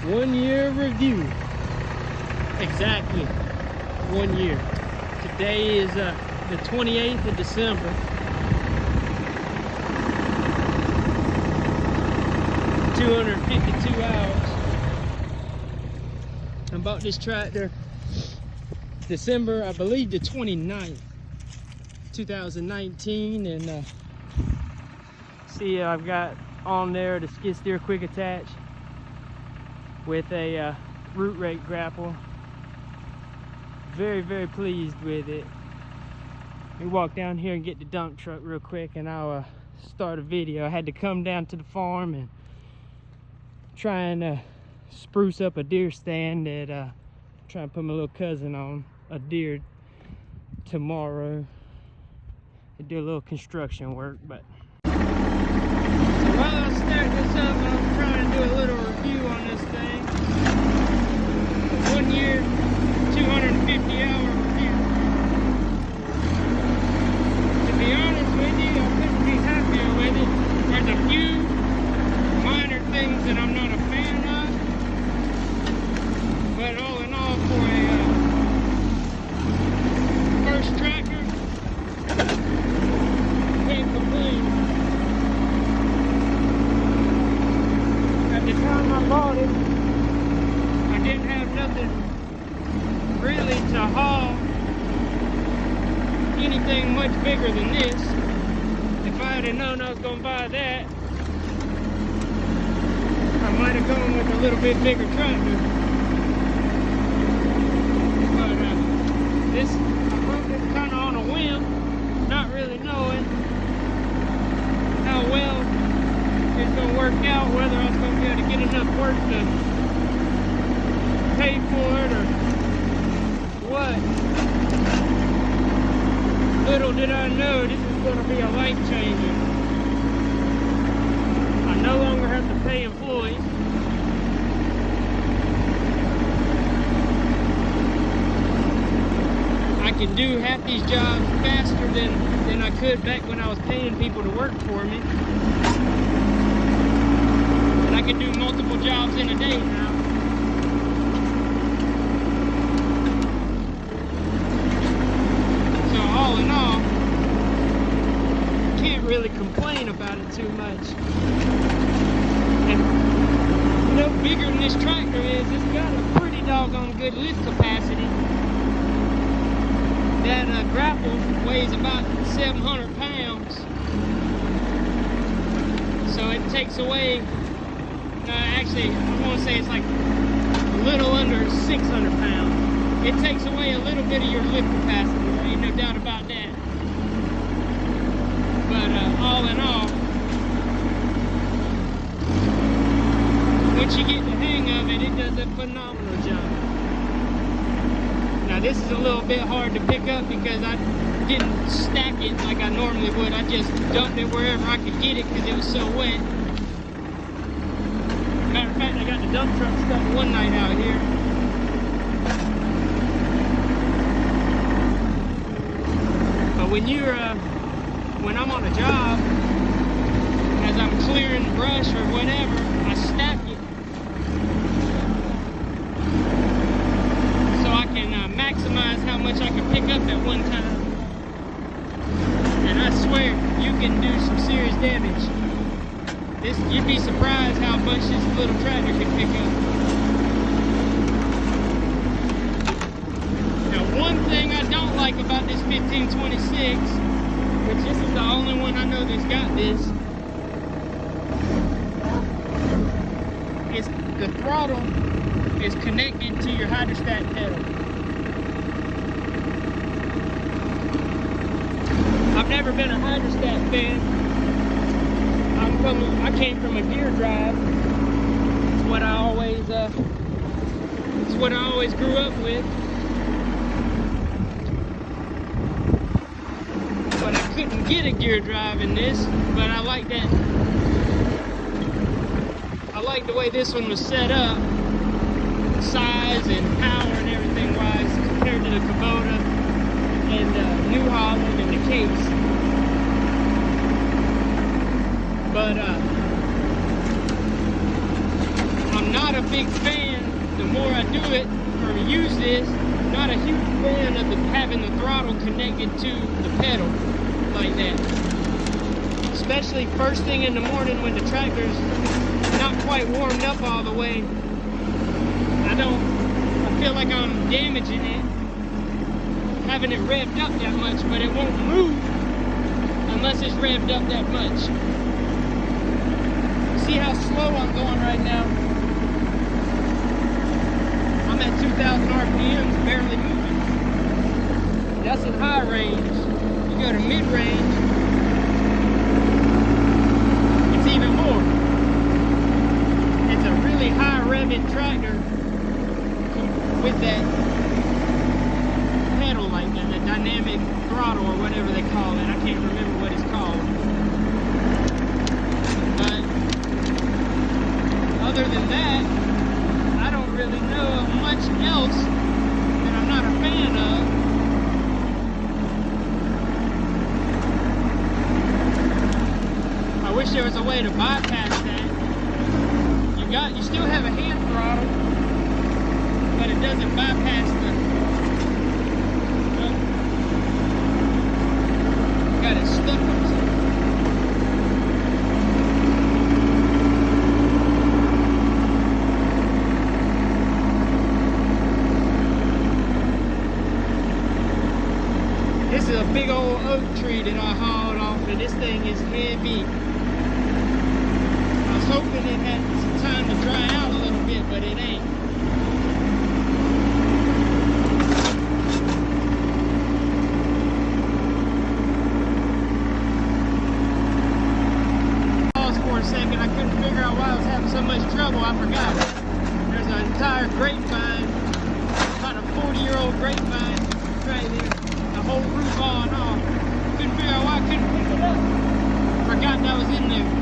1 year review. Exactly 1 year. Today is the 28th of December. $252 hours. I bought this tractor December, I believe, the 29th, 2019, and see, I've got on there the skid steer quick attach with a root rake grapple. Very, very pleased with it. Let me walk down here and get the dump truck real quick, and I'll start a video. I had to come down to the farm and try and spruce up a deer stand that trying to put my little cousin on a deer tomorrow. They do a little construction work, but so while I stack this up, I'm trying to do a little review on this thing. 1 year, 250 hour review. To be honest with you, I couldn't be happier with it. There's a few minor things that I'm not a fan of, but all in all, for a first tractor, can't complain. At the time I bought it, I didn't have nothing really to haul anything much bigger than this. If I had known I was going to buy that, I might have gone with a little bit bigger tractor. But this, I bought this kind of on a whim, not really knowing how well it's going to work out, whether I was going to be able to get enough work to pay for it or what. Little did I know this is going to be a life changer. I no longer have to pay employees. I can do half these jobs faster than I could back when I was paying people to work for me. And I can do multiple jobs in a day now. So all in all, can't really complain about it too much. And no bigger than this tractor is, it's got a pretty doggone good lift capacity. That Grapple weighs about 700 pounds. So it takes away, actually, I want to say it's like a little under 600 pounds. It takes away a little bit of your lift capacity, there ain't no doubt about that. But all in all, once you get the hang of it, it does a phenomenal job. Now this is a little bit hard to pick up because I didn't stack it like I normally would. I just dumped it wherever I could get it because it was so wet. Matter of fact, I got the dump truck stuck one night out here. But when I'm on a job, as I'm clearing brush or whatever, I stack it so I can maximize how much I can pick up at one time. And I swear, you can do some serious damage. You'd be surprised how much this little tractor can pick up. Now, one thing I don't like about this 1526, which this is the only one I know that's got this, is the throttle is connected to your hydrostat pedal. I've never been a hydrostat fan. I came from a gear drive. It's what I always grew up with. But I couldn't get a gear drive in this, but I like that. I like the way this one was set up, size and power and everything wise, compared to the Kubota and New Holland and the Case. But I'm not a big big fan, the more I do it or use this, not a huge fan of having the throttle connected to the pedal like that. Especially first thing in the morning when the tractor's not quite warmed up all the way. I feel like I'm damaging it, having it revved up that much, but it won't move unless it's revved up that much. See how slow I'm going right now? I'm at 2,000 RPMs, barely moving. That's in high range. You go to mid-range, it's even more. It's a really high revving tractor with that pedal like that, the dynamic throttle or whatever they call it. I can't remember what it's called. But other than that, I don't really know of much else that I'm not a fan of. I wish there was a way to bypass that. You still have a hand throttle, but it doesn't bypass the, got it stuck on something. This is a big old oak tree that I hauled off, and this thing is heavy. I was hoping it had some time to dry out a little bit, but it ain't. Pause for a second. I couldn't figure out why I was having so much trouble. I forgot. There's an entire grapevine, about a 40-year-old grapevine right there. The whole roof on off. Couldn't figure out why I couldn't pick it up. Forgot that was in there.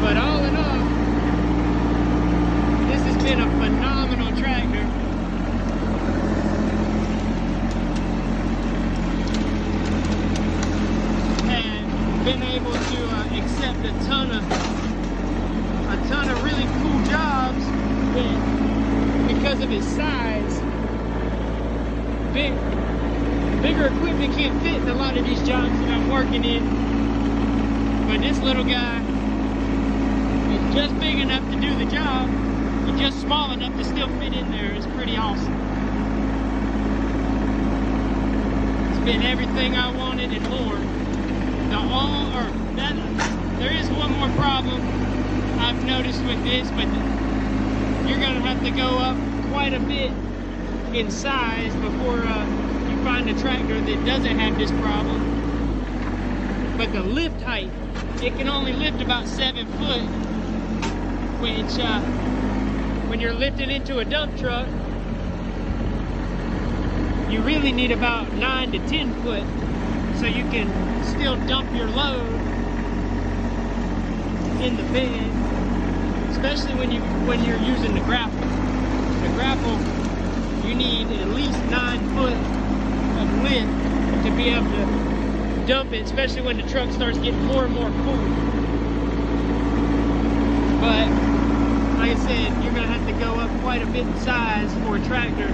But all in all, this has been a phenomenal tractor. And been able to accept a ton of really cool jobs with, because of its size. Bigger equipment can't fit in a lot of these jobs that I'm working in. But this little guy is just big enough to do the job, and just small enough to still fit in there. It's pretty awesome. It's been everything I wanted and more. There is one more problem I've noticed with this, but you're gonna have to go up quite a bit in size before you find a tractor that doesn't have this problem. But the lift height, it can only lift about 7 foot, which when you're lifting into a dump truck, you really need about 9 to 10 foot so you can still dump your load in the bed, especially when you're using the grapple. The grapple, you need at least 9 foot of lift to be able to dump it, especially when the truck starts getting more and more full. But like I said, you're gonna have to go up quite a bit in size for a tractor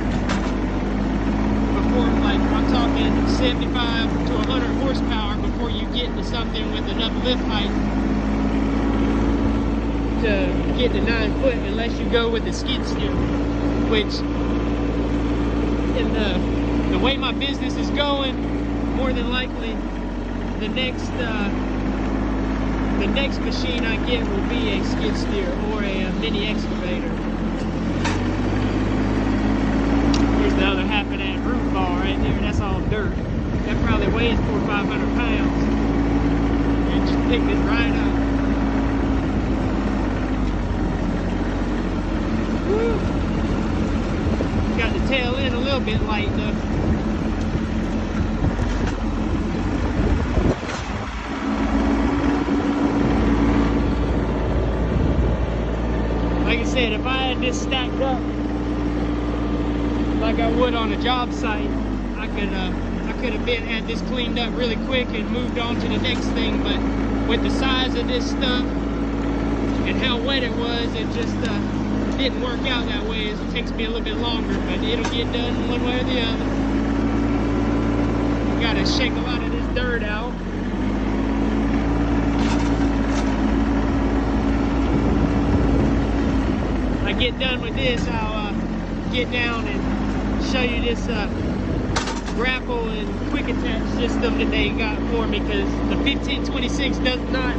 before, like, I'm talking 75 to 100 horsepower before you get to something with enough lift height to get to 9 foot, unless you go with the skid steer, which in the way my business is going, more than likely the next machine I get will be a skid steer or a mini excavator. Here's the other half of that roof ball right there. That's all dirt. That probably weighs 400 or 500 pounds. You just pick it right up. Woo. Got the tail end a little bit light though. Like I said, if I had this stacked up like I would on a job site, I could have had this cleaned up really quick and moved on to the next thing, but with the size of this stuff and how wet it was, it just didn't work out that way. It takes me a little bit longer, but it'll get done one way or the other. Gotta shake a lot of this dirt out. When I get done with this, I'll get down and show you this grapple and quick attach system that they got for me, because the 1526 does not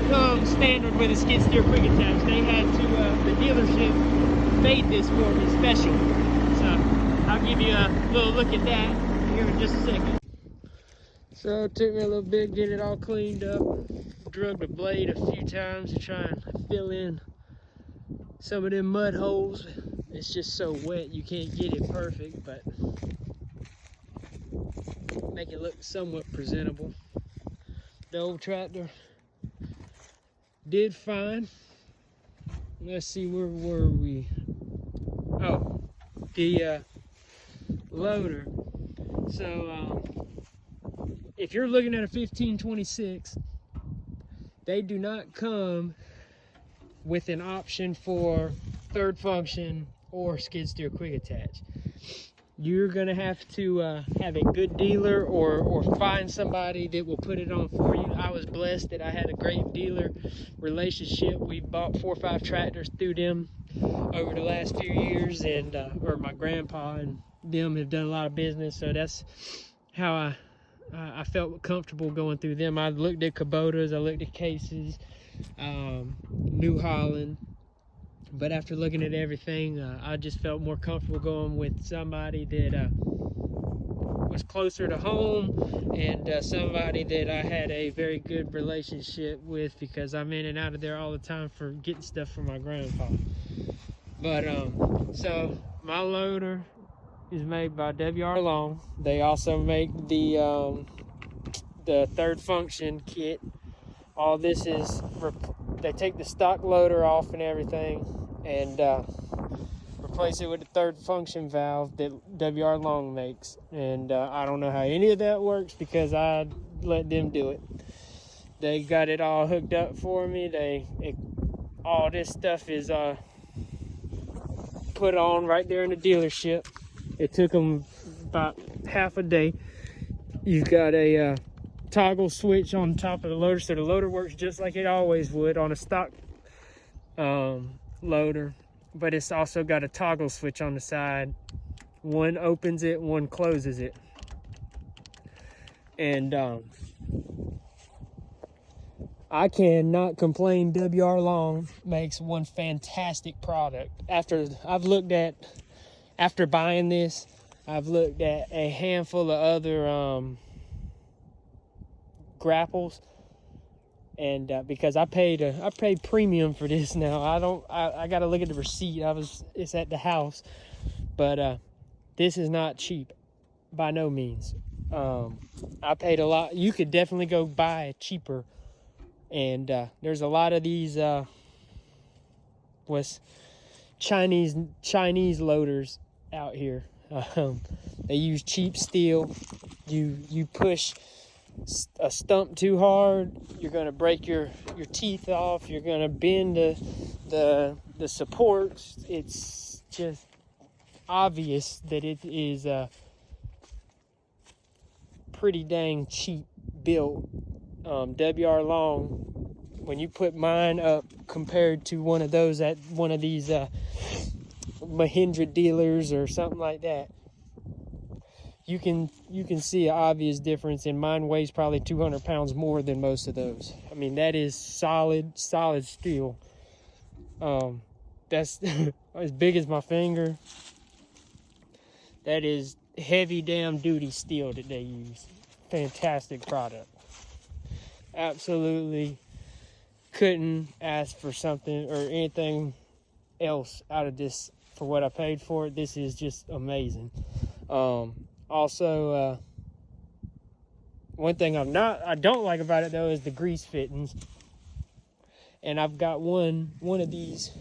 come standard with a skid steer quick attach. They had to, the dealership made this for me special. So I'll give you a little look at that here in just a second. So it took me a little bit to get it all cleaned up. Drug the blade a few times to try and fill in some of them mud holes. It's just so wet you can't get it perfect, but make it look somewhat presentable. The old tractor did fine. Let's see, where were we? Oh, the loader. So if you're looking at a 1526, they do not come with an option for third function or skid steer quick attach. You're gonna have to have a good dealer or find somebody that will put it on for you. I was blessed that I had a great dealer relationship. We bought 4 or 5 tractors through them over the last few years, and or my grandpa and them have done a lot of business, so that's how I felt comfortable going through them. I looked at Kubotas, I looked at Cases, New Holland, but after looking at everything, I just felt more comfortable going with somebody that was closer to home, and somebody that I had a very good relationship with, because I'm in and out of there all the time for getting stuff from my grandpa. But so my loader is made by W.R. Long. They also make the third function kit. All this is, they take the stock loader off and everything, and replace it with the third function valve that W.R. Long makes. And I don't know how any of that works, because I let them do it. They got it all hooked up for me. All this stuff is put on right there in the dealership. It took them about half a day. You've got a toggle switch on top of the loader, so the loader works just like it always would on a stock loader, but it's also got a toggle switch on the side. One opens it, one closes it. And I cannot complain. W.R. Long makes one fantastic product. After buying this, I've looked at a handful of other grapples, and because I paid premium for this now. I gotta look at the receipt. It's at the house, but this is not cheap by no means. I paid a lot. You could definitely go buy it cheaper, and there's a lot of these Chinese loaders out here. They use cheap steel. You push a stump too hard, you're gonna break your teeth off. You're gonna bend the supports. It's just obvious that it is pretty dang cheap built. W.R. Long, when you put mine up compared to one of those at one of these Mahindra dealers or something like that, you can see an obvious difference, and mine weighs probably 200 pounds more than most of those. I mean, that is solid steel. That's as big as my finger. That is heavy damn duty steel that they use. Fantastic product. Absolutely couldn't ask for something or anything else out of this for what I paid for it. This is just amazing. Also, one thing I don't like about it though is the grease fittings. And I've got one of these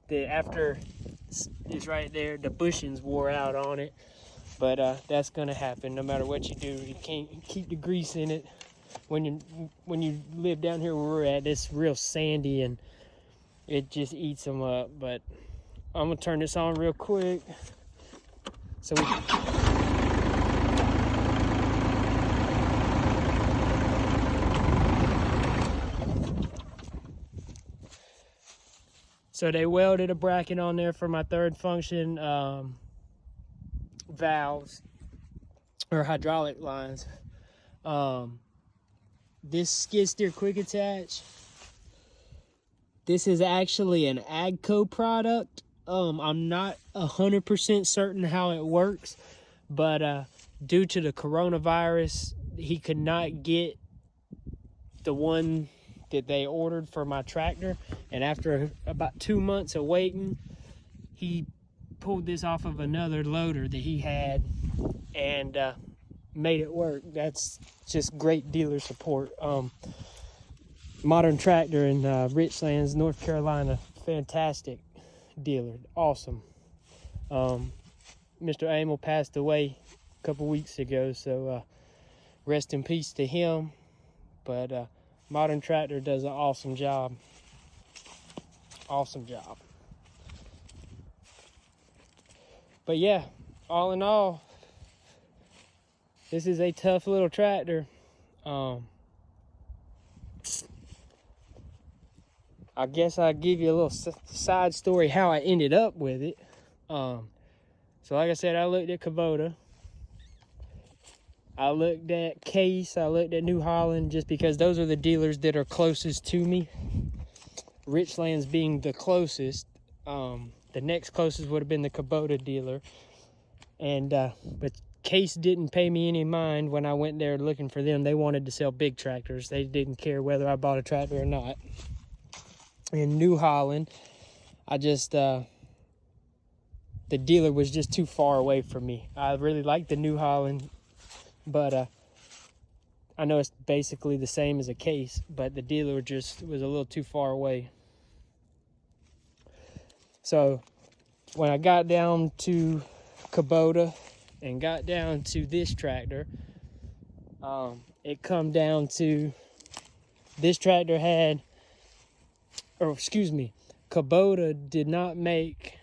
that after it's right there, the bushings wore out on it. But that's gonna happen no matter what you do. You can't keep the grease in it when you live down here where we're at, it's real sandy and it just eats them up. But I'm gonna turn this on real quick so we So they welded a bracket on there for my third function valves or hydraulic lines. This skid steer quick attach, this is actually an AGCO product. I'm not 100% certain how it works, but due to the coronavirus, he could not get the one that they ordered for my tractor, and after about 2 months of waiting, he pulled this off of another loader that he had and made it work. That's just great dealer support. Modern Tractor in Richlands, North Carolina, fantastic dealer, awesome. Mr. Amel passed away a couple weeks ago, so rest in peace to him. But Modern Tractor does an awesome job. Awesome job. But yeah, all in all, this is a tough little tractor. I guess I'll give you a little side story how I ended up with it. So like I said, I looked at Kubota. I looked at Case, I looked at New Holland, just because those are the dealers that are closest to me. Richlands being the closest. The next closest would have been the Kubota dealer. And but Case didn't pay me any mind when I went there looking for them. They wanted to sell big tractors. They didn't care whether I bought a tractor or not. In New Holland, I just the dealer was just too far away from me. I really liked the New Holland, but I know it's basically the same as a Case, but the dealer just was a little too far away. So when I got down to Kubota and got down to this tractor, it come down to this tractor had, or excuse me, Kubota did not make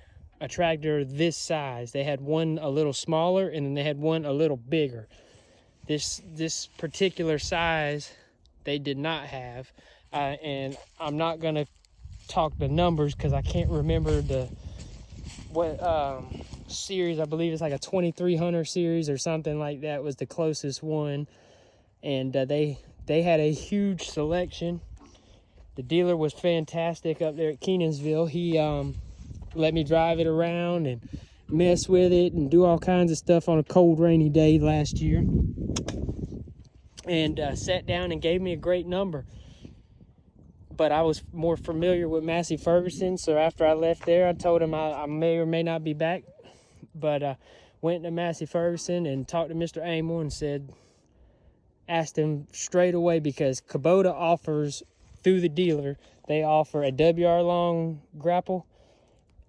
a tractor this size. They had one a little smaller, and then they had one a little bigger. This particular size they did not have, and I'm not gonna talk the numbers because I can't remember what series. I believe it's like a 2300 series or something like that was the closest one, and they had a huge selection. The dealer was fantastic up there at Kenansville. He let me drive it around and mess with it and do all kinds of stuff on a cold, rainy day last year, and sat down and gave me a great number. But I was more familiar with Massey Ferguson, so after I left there, I told him I may or may not be back. But went to Massey Ferguson and talked to Mr. Amel and asked him straight away, because Kubota offers, through the dealer, they offer a WR long grapple.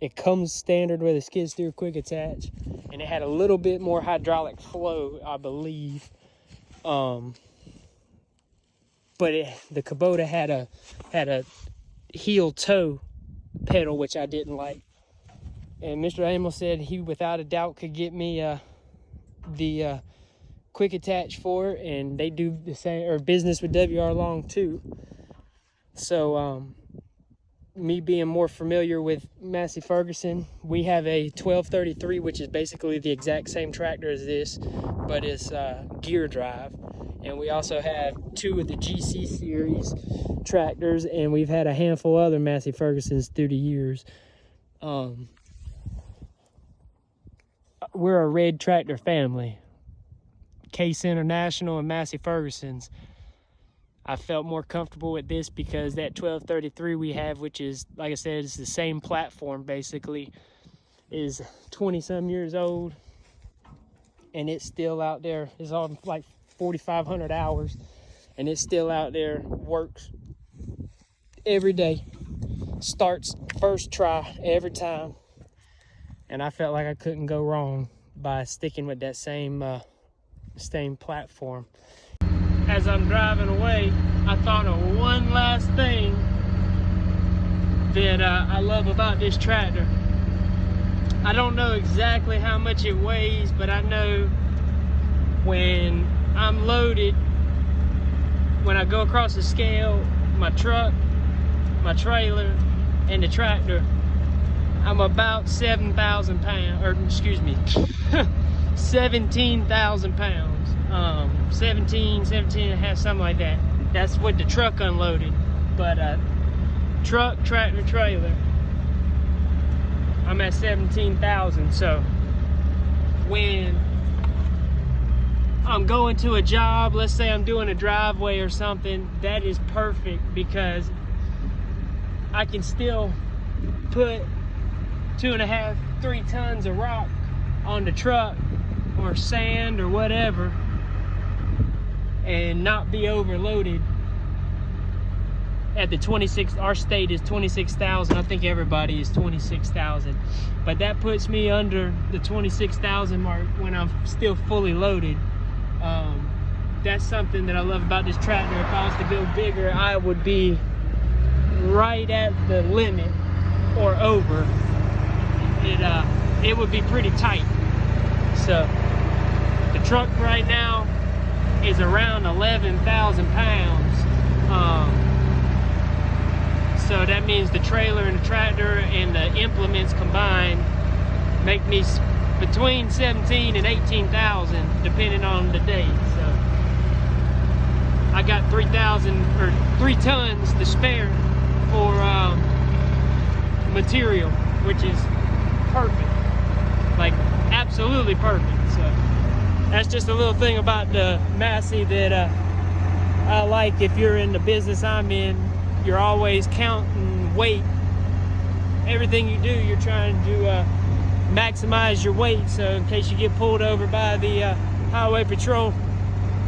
It comes standard with a skid steer quick attach, and it had a little bit more hydraulic flow, I believe. But the Kubota had a heel toe pedal, which I didn't like. And Mr. Amel said he without a doubt could get me the quick attach for it, and they do the same or business with WR long too. So me being more familiar with Massey Ferguson, we have a 1233, which is basically the exact same tractor as this, but it's gear drive. And we also have 2 of the GC series tractors, and we've had a handful of other Massey Fergusons through the years. We're a red tractor family. Case International and Massey Fergusons. I felt more comfortable with this because that 1233 we have, which is, like I said, it's the same platform basically, is 20-some years old, and it's still out there. It's on like 4,500 hours, and it's still out there, works every day, starts first try every time, and I felt like I couldn't go wrong by sticking with that same platform. as I'm driving away, I thought of one last thing that I love about this tractor. I don't know exactly how much it weighs, but I know when I'm loaded, when I go across the scale, my truck, my trailer, and the tractor, I'm about 7,000 pounds, or excuse me, 17,000 pounds. 17 and a half, something like that. That's with the truck unloaded. But truck, tractor, trailer, I'm at 17,000. So when I'm going to a job, let's say I'm doing a driveway or something, that is perfect because I can still put 2.5, 3 tons of rock on the truck or sand or whatever and not be overloaded at the 26, our state is 26,000. I think everybody is 26,000, but that puts me under the 26,000 mark when I'm still fully loaded. That's something that I love about this tractor. If I was to go bigger, I would be right at the limit or over. It would be pretty tight. So the truck right now is around 11,000 pounds. So that means the trailer and the tractor and the implements combined make me between 17 and 18,000 depending on the day. So I got 3,000 or 3 tons to spare for material, which is perfect, like absolutely perfect. So that's just a little thing about the Massey that I like. If you're in the business I'm in, you're always counting weight. Everything you do, you're trying to maximize your weight, so in case you get pulled over by the highway patrol,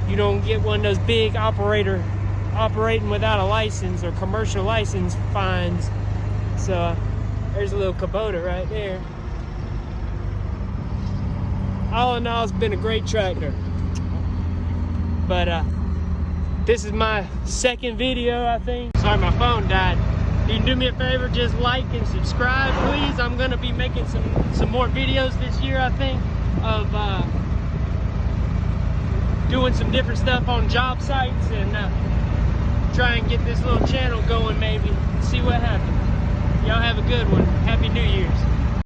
you don't get one of those big operating without a license or commercial license fines. So there's a little Kubota right there. All in all, it's been a great tractor. But this is my second video, I think. Sorry, my phone died. You can do me a favor, just like and subscribe, please. I'm gonna be making some more videos this year, I think, of doing some different stuff on job sites and try and get this little channel going, maybe see what happens. Y'all have a good one. Happy New Year's.